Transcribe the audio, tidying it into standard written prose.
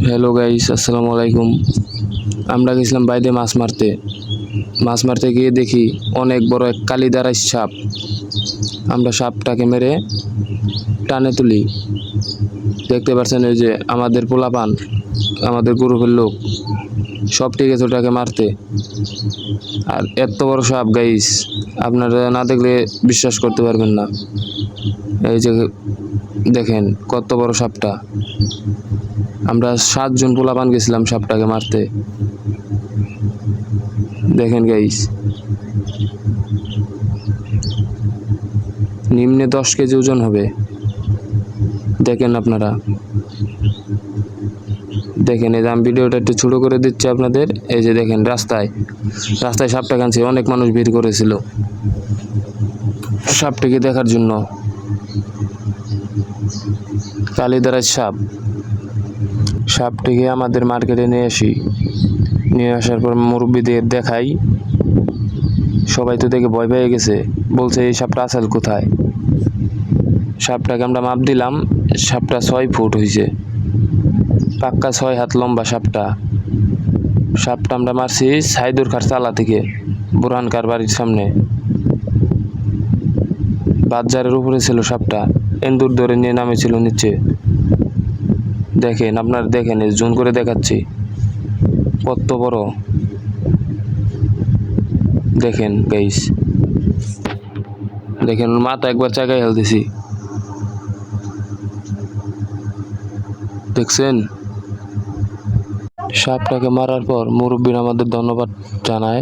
Hello guys, আসসালামু আলাইকুম। আমরা গেছিলাম বাইরে মাছ মারতে গিয়ে দেখি অনেক বড় এক কালিদারাই সাপ। আমরা সাপটাকে মেরে টানে তুলি। দেখতে পাচ্ছেন এই যে আমাদের পোলাপান, আমাদের গ্রুপের লোক সব ঠিক আছে ওটাকে মারতে। আর এত বড় সাপ গাইস, আপনারা না দেখলে বিশ্বাস করতে পারবেন না। এই যে দেখেন কত বড় সাপটা। আমরা 7 জন পোলাপান গেছিলাম সাপটাকে মারতে। দেখেন গাইস, নিম্নে 10 কেজি ওজন হবে। দেখেন আপনারা, দেখেন এই যে আমি ভিডিওটা একটু ছোটো করে দিচ্ছি আপনাদের। এই যে দেখেন রাস্তায় সাপটা কানছে, অনেক মানুষ ভিড় করেছিল সাপটিকে দেখার জন্য। কালিদারার সাপটিকে আমাদের মার্কেটে নিয়ে আসার পর মুরব্বীদের দেখাই। সবাই তো দেখে ভয় পেয়ে গেছে, বলছে এই সাপটা আসল কোথায়। সাপটাকে আমরা মাপ দিলাম, সাপটা 6 ফুট হয়েছে, পাক্কা 6 হাত লম্বা সাপটা আমরা মারছি সাইদুর খার চালা থেকে, বুরহানকার বাড়ির সামনে। বাজারের উপরে ছিল সাপটা, এন্দুর ধরে নিয়ে নামেছিল নিচে। দেখেন আপনারা, দেখেন জুম করে দেখাচ্ছি কত বড়। দেখেন গাইস, দেখেন মাথা একবার চাকায় হেলতেছি, দেখছেন। সাপটাকে মারার পর মুরব্বীরা আমাদের ধন্যবাদ জানায়।